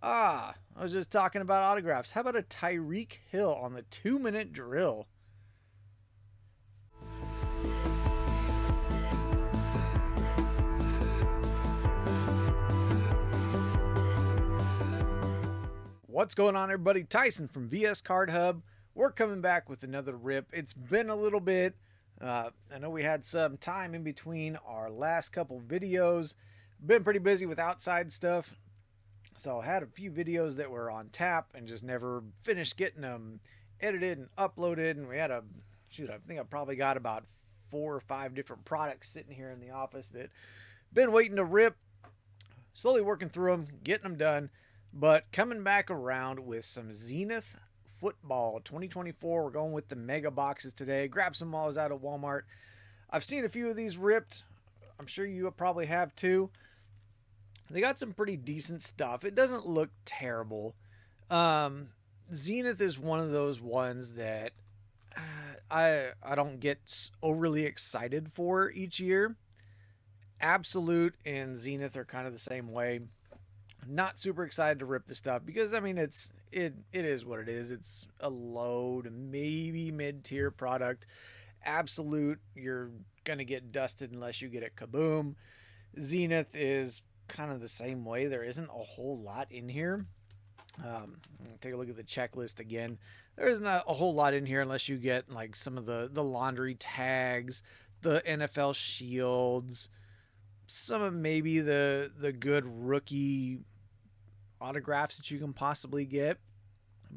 I was just talking about autographs. How about a Tyreek Hill on the 2-minute drill? What's going on, everybody? Tyson from VS Card Hub. We're coming back with another rip. It's been a little bit. I know we had some time in between our last couple videos. Been pretty busy with outside stuff. So I had a few videos that were on tap and just never finished getting them edited and uploaded. And we had I think I probably got about 4 or 5 different products sitting here in the office that been waiting to rip. Slowly working through them, getting them done. But coming back around with some Zenith Football 2024. We're going with the mega boxes today. Grab some while I was out at Walmart. I've seen a few of these ripped. I'm sure you probably have too. They got some pretty decent stuff. It doesn't look terrible. Zenith is one of those ones that I don't get overly excited for each year. Absolute and Zenith are kind of the same way. Not super excited to rip the stuff because I mean it is what it is. It's a low to maybe mid-tier product. Absolute, you're gonna get dusted unless you get it kaboom. Zenith is kind of the same way. There isn't a whole lot in here. Take a look at the checklist again. There isn't a whole lot in here unless you get like some of the laundry tags, the NFL shields, some of maybe the good rookie autographs that you can possibly get.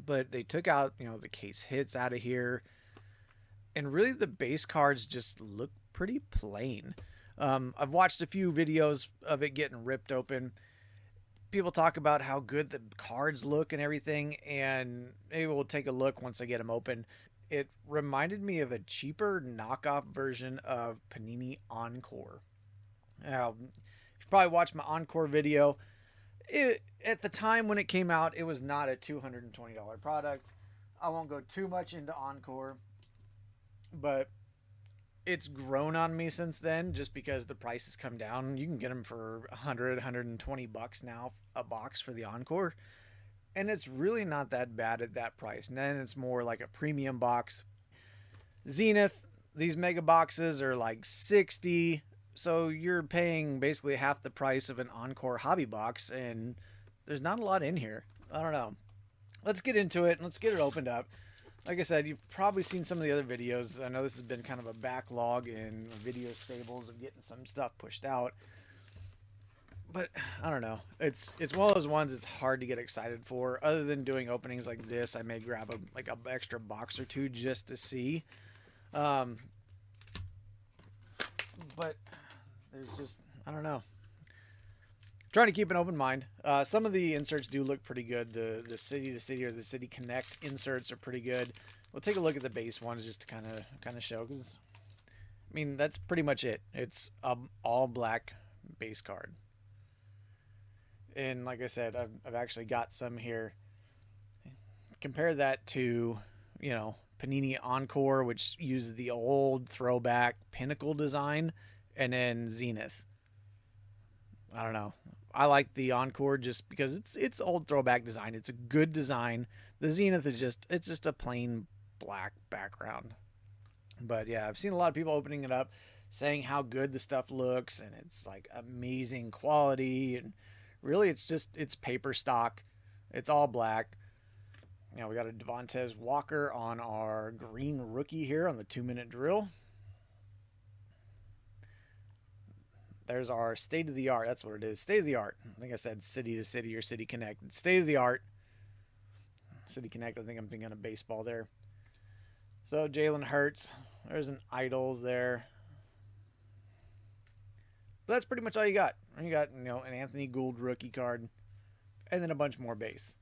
But they took out, the case hits out of here. And really the base cards just look pretty plain. I've watched a few videos of it getting ripped open. People talk about how good the cards look and everything, and maybe we'll take a look once I get them open. It reminded me of a cheaper knockoff version of Panini Encore. Now, you probably watched my Encore video. At the time when it came out, it was not a $220 product. I won't go too much into Encore, but it's grown on me since then just because the price has come down. You can get them for $120 now a box for the Encore, and it's really not that bad at that price. And then it's more like a premium box. Zenith, these mega boxes are like $60, so you're paying basically half the price of an Encore hobby box, and there's not a lot in here. I don't know. Let's get into it and let's get it opened up. Like I said, you've probably seen some of the other videos. I know this has been kind of a backlog in video stables of getting some stuff pushed out. But I don't know. It's one of those ones it's hard to get excited for. Other than doing openings like this, I may grab a extra box or two just to see. But there's just, I don't know. Trying to keep an open mind. Some of the inserts do look pretty good. The City to City or the City Connect inserts are pretty good. We'll take a look at the base ones just to kind of show, because I mean that's pretty much it. It's all black base card. And like I said, I've actually got some here. Compare that to Panini Encore, which uses the old throwback Pinnacle design, and then Zenith. I don't know. I like the Encore just because it's old throwback design. It's a good design. The Zenith is just a plain black background. But yeah, I've seen a lot of people opening it up saying how good the stuff looks and it's like amazing quality, and really it's paper stock. It's all black. We got a Devontae Walker on our green rookie here on the 2-minute drill. There's our state of the art. That's what it is. State of the art. I think I said City to City or City Connect. It's state of the art. City Connect. I think I'm thinking of baseball there. So Jalen Hurts. There's an Idols there. But that's pretty much all you got. You got an Anthony Gould rookie card, and then a bunch more base.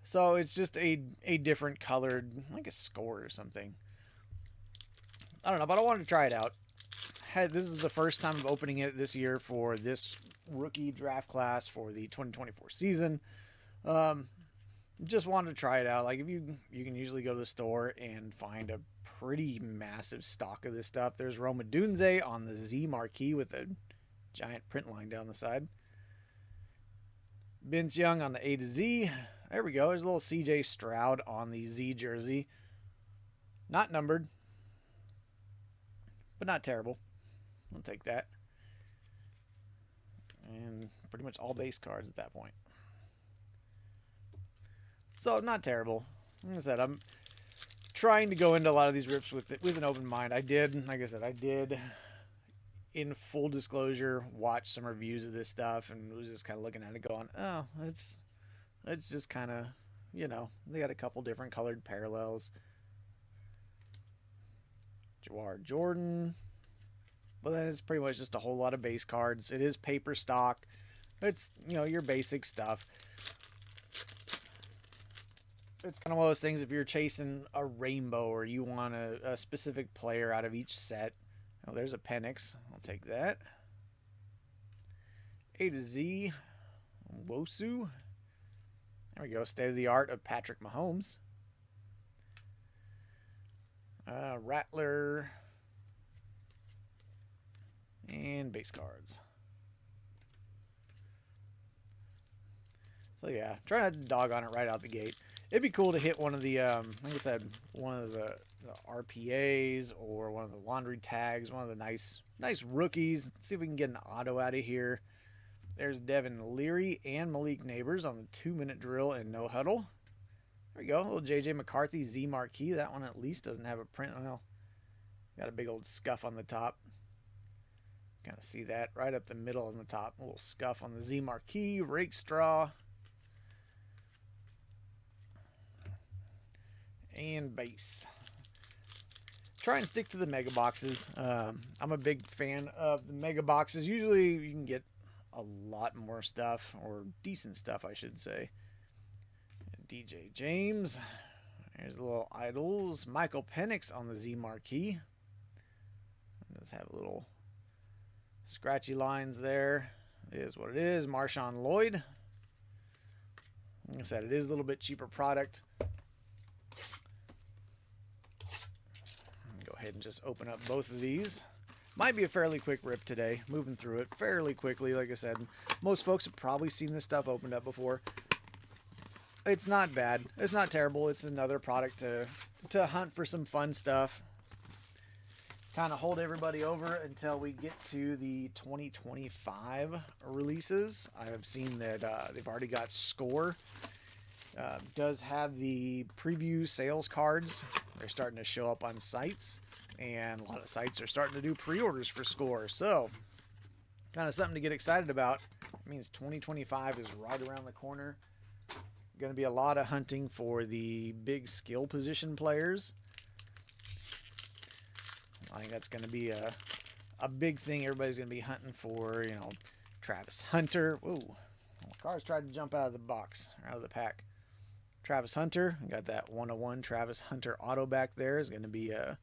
So it's just a different colored, like a score or something. I don't know, but I wanted to try it out. This is the first time I'm opening it this year for this rookie draft class for the 2024 season. Just wanted to try it out. Like, if you can usually go to the store and find a pretty massive stock of this stuff. There's Roma Dunze on the Z-Marquee with a giant print line down the side. Vince Young on the A to Z. There we go. There's a little CJ Stroud on the Z jersey. Not numbered, but not terrible. I'll take that. And pretty much all base cards at that point. So, not terrible. Like I said, I'm trying to go into a lot of these rips with an open mind. Like I said, I did, in full disclosure, watch some reviews of this stuff and was just kind of looking at it going, oh, it's just kind of, you know, they got a couple different colored parallels. Jawar Jordan. But then it's pretty much just a whole lot of base cards. It is paper stock. It's, you know, your basic stuff. It's kind of one of those things, if you're chasing a rainbow or you want a specific player out of each set. Oh, there's a Penix. I'll take that. A to Z. Wosu. There we go. State of the art of Patrick Mahomes. Rattler. And base cards. So yeah, try not to dog on it right out the gate. It'd be cool to hit one of the, like I said, one of the RPAs or one of the laundry tags, one of the nice rookies. Let's see if we can get an auto out of here. There's Devin Leary and Malik Neighbors on the 2-minute drill and no huddle. There we go. A little JJ McCarthy Z-Marquee. That one at least doesn't have a print. Well, got a big old scuff on the top. Kind of see that right up the middle on the top. A little scuff on the Z-Marquee. Rake straw. And base. Try and stick to the mega boxes. I'm a big fan of the mega boxes. Usually you can get a lot more stuff, or decent stuff I should say. DJ James. There's a little idols. Michael Penix on the Z-Marquee. Does have a little scratchy lines there. It is what it is. Marshawn Lloyd. Like I said, it is a little bit cheaper product. Go ahead and just open up both of these. Might be a fairly quick rip today. Moving through it fairly quickly. Like I said, most folks have probably seen this stuff opened up before. It's not bad. It's not terrible. It's another product to hunt for some fun stuff. Kind of hold everybody over until we get to the 2025 releases. I have seen that they've already got Score. Does have the preview sales cards. They're starting to show up on sites, and a lot of sites are starting to do pre-orders for Score. So, kind of something to get excited about. It means 2025 is right around the corner. Going to be a lot of hunting for the big skill position players. I think that's going to be a big thing everybody's going to be hunting for. You know, Travis Hunter. Ooh, car's tried to jump out of the box, out of the pack. Travis Hunter, got that 101 Travis Hunter auto back there. Is going to be a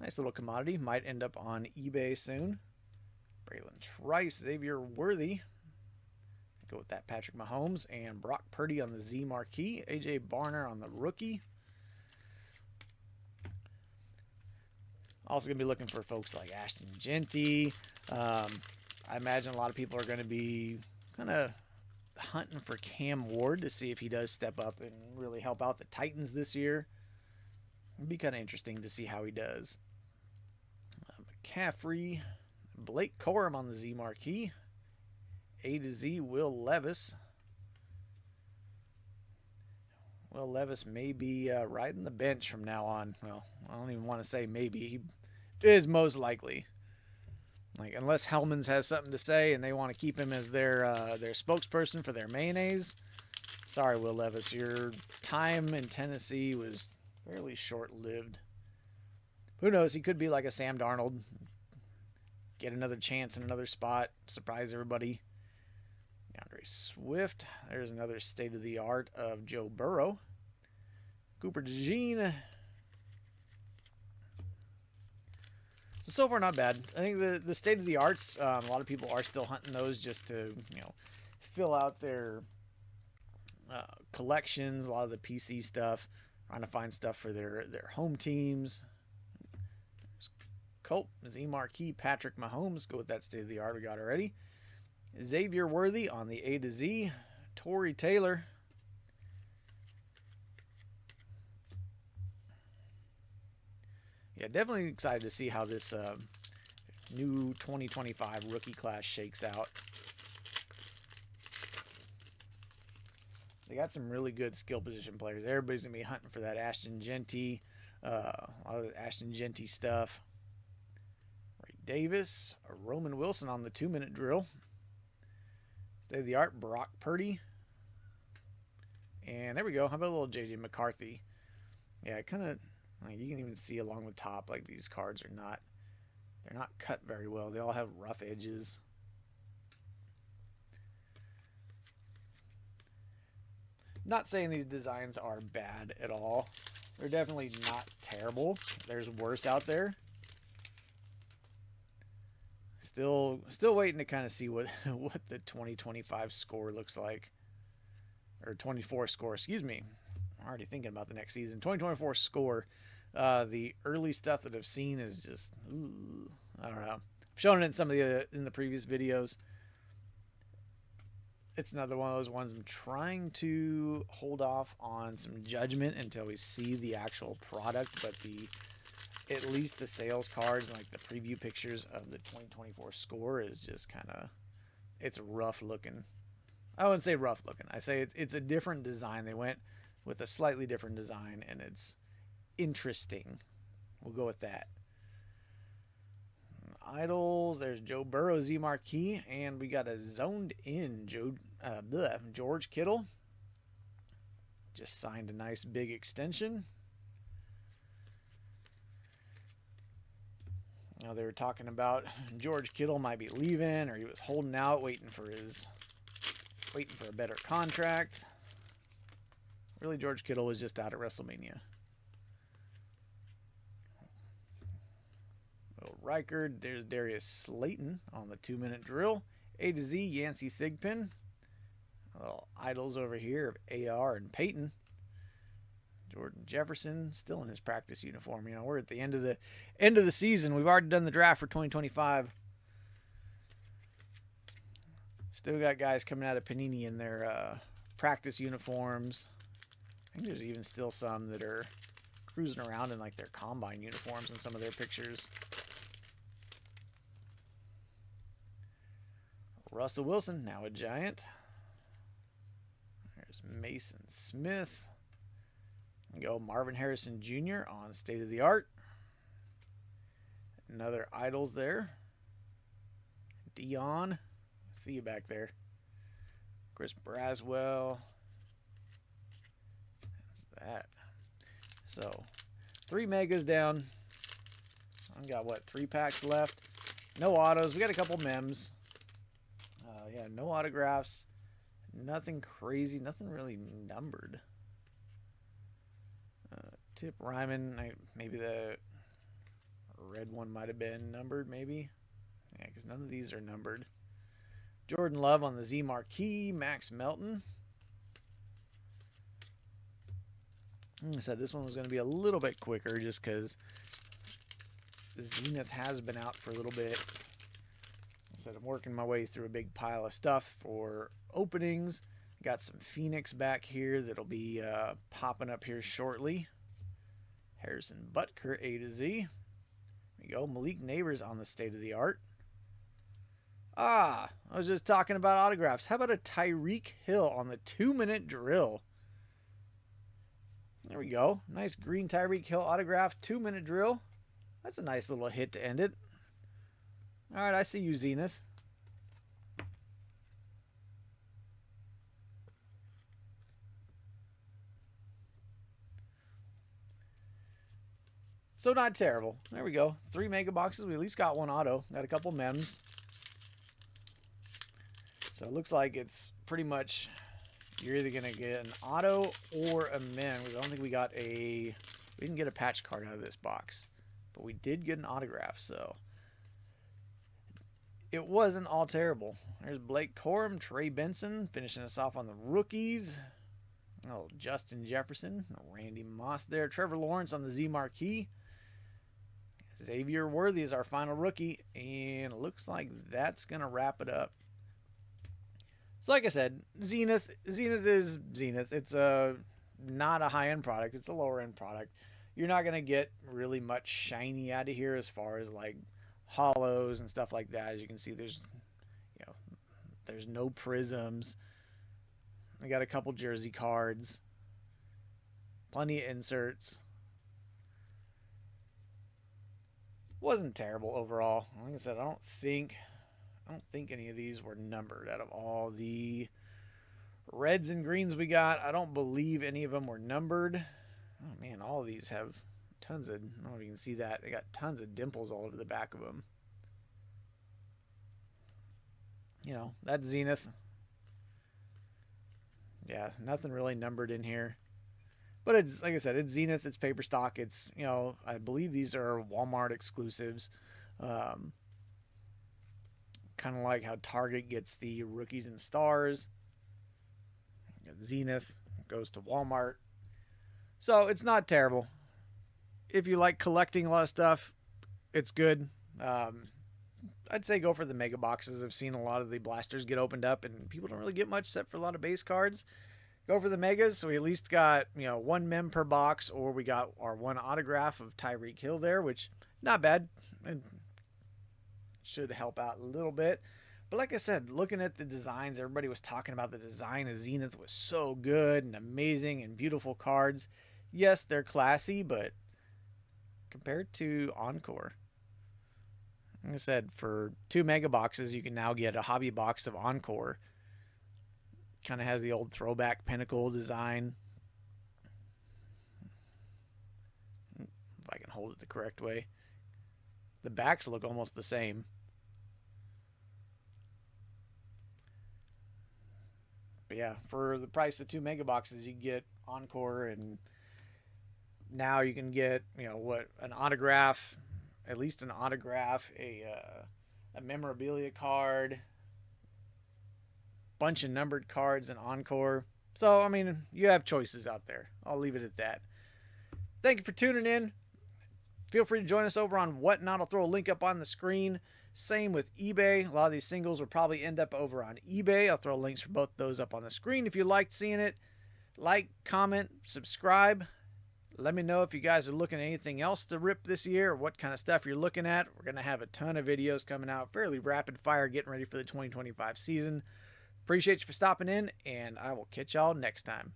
nice little commodity. Might end up on eBay soon. Braylon Trice, Xavier Worthy. Go with that Patrick Mahomes and Brock Purdy on the Z-Marquee. AJ Barner on the rookie. Also going to be looking for folks like Ashton Genty. I imagine a lot of people are going to be kind of hunting for Cam Ward to see if he does step up and really help out the Titans this year. It'd be kind of interesting to see how he does. McCaffrey. Blake Corum on the Z-Marquee. A to Z, Will Levis. Will Levis may be riding the bench from now on. Well, I don't even want to say maybe. He is most likely. Like, unless Hellman's has something to say and they want to keep him as their spokesperson for their mayonnaise. Sorry, Will Levis. Your time in Tennessee was fairly short-lived. Who knows? He could be like a Sam Darnold. Get another chance in another spot. Surprise everybody. DeAndre Swift. There's another state-of-the-art of Joe Burrow. Cooper DeJean. So far, not bad. I think the state-of-the-arts, a lot of people are still hunting those just to, you know, fill out their collections, a lot of the PC stuff, trying to find stuff for their home teams. Colt, Z-Marquee, Patrick Mahomes. Go with that state-of-the-art we got already. Xavier Worthy on the A to Z. Torrey Taylor. Yeah, definitely excited to see how this new 2025 rookie class shakes out. They got some really good skill position players. Everybody's going to be hunting for that Ashton Genty, all the Ashton Genty stuff. Ray Davis, a Roman Wilson on the 2-minute drill. State of the art, Brock Purdy. And there we go. How about a little JJ McCarthy? Yeah, kind of, like, you can even see along the top, like, these cards are not, they're not cut very well. They all have rough edges. Not saying these designs are bad at all. They're definitely not terrible. There's worse out there. Still waiting to kind of see what the 2025 score looks like. Or 24 score, excuse me. I'm already thinking about the next season. 2024 score. The early stuff that I've seen is just, I don't know. I've shown it in some of the previous videos. It's another one of those ones I'm trying to hold off on some judgment until we see the actual product, but at least the sales cards and like the preview pictures of the 2024 score is just kind of, it's rough looking. I wouldn't say rough looking. I say it's a different design. They went with a slightly different design and it's interesting. We'll go with that. Idols, there's Joe Burrow, Z-Marquee, and we got a zoned in George Kittle. Just signed a nice big extension. Now they were talking about George Kittle might be leaving, or he was holding out, waiting for a better contract. Really, George Kittle was just out at WrestleMania. Reichard, there's Darius Slayton on the 2-minute drill. A to Z, Yancey Thigpen. Little idols over here of AR and Peyton. Jordan Jefferson still in his practice uniform. You know, we're at the end of the season. We've already done the draft for 2025. Still got guys coming out of Panini in their practice uniforms. I think there's even still some that are cruising around in like their combine uniforms in some of their pictures. Russell Wilson, now a Giant. There's Mason Smith. We go Marvin Harrison Jr. on State of the Art. Another idols there. Dion. See you back there. Chris Braswell. That's that. So, 3 megas down. I've got, what, 3 packs left. No autos. We got a couple mems. Yeah, no autographs. Nothing crazy. Nothing really numbered. Tip Ryman. Maybe the red one might have been numbered, maybe. Yeah, because none of these are numbered. Jordan Love on the Z-Marquee. Max Melton. Like I said, this one was going to be a little bit quicker just because Zenith has been out for a little bit. Instead of working my way through a big pile of stuff for openings. Got some Penix back here that'll be popping up here shortly. Harrison Butker, A to Z. There we go. Malik Neighbors on the State of the Art. I was just talking about autographs. How about a Tyreek Hill on the 2-minute drill? There we go. Nice green Tyreek Hill autograph, 2-minute drill. That's a nice little hit to end it. All right, I see you, Zenith. So not terrible. There we go. 3 mega boxes. We at least got 1 auto. Got a couple mems. So it looks like it's pretty much you're either going to get an auto or a mem. I don't think we didn't get a patch card out of this box. But we did get an autograph, so it wasn't all terrible. There's Blake Corum, Trey Benson, finishing us off on the rookies. Oh, Justin Jefferson, Randy Moss there. Trevor Lawrence on the Z-Marquee. Xavier Worthy is our final rookie, and it looks like that's going to wrap it up. So like I said, Zenith is Zenith. It's not a high-end product. It's a lower-end product. You're not going to get really much shiny out of here as far as like hollows and stuff like that. As you can see, you know, there's no prisms. I got a couple jersey cards, plenty of inserts. Wasn't terrible overall. Like I said, I don't think any of these were numbered. Out of all the reds and greens we got, I don't believe any of them were numbered. Oh man, all of these have tons of, I don't know if you can see that, they got tons of dimples all over the back of them. You know, that's Zenith. Yeah, nothing really numbered in here. But it's, like I said, it's Zenith, it's paper stock. It's, you know, I believe these are Walmart exclusives. Kind of like how Target gets the rookies and stars. Zenith goes to Walmart. So it's not terrible. If you like collecting a lot of stuff, it's good. I'd say go for the mega boxes. I've seen a lot of the blasters get opened up and people don't really get much except for a lot of base cards. Go for the megas. So we at least got, you know, one mem per box, or we got our one autograph of Tyreek Hill there, which not bad. It should help out a little bit. But like I said, looking at the designs, everybody was talking about the design of Zenith was so good and amazing and beautiful cards. Yes, they're classy, but compared to Encore, like I said, for 2 mega boxes, you can now get a hobby box of Encore. Kind of has the old throwback pinnacle design. If I can hold it the correct way. The backs look almost the same. But yeah, for the price of 2 mega boxes, you get Encore, and now you can get, you know, what, an autograph, at least an autograph, a memorabilia card, bunch of numbered cards in Encore. So, I mean, you have choices out there. I'll leave it at that. Thank you for tuning in. Feel free to join us over on Whatnot. I'll throw a link up on the screen. Same with eBay. A lot of these singles will probably end up over on eBay. I'll throw links for both those up on the screen if you liked seeing it. Like, comment, subscribe. Let me know if you guys are looking at anything else to rip this year or what kind of stuff you're looking at. We're going to have a ton of videos coming out fairly rapid fire, getting ready for the 2025 season. Appreciate you for stopping in, and I will catch y'all next time.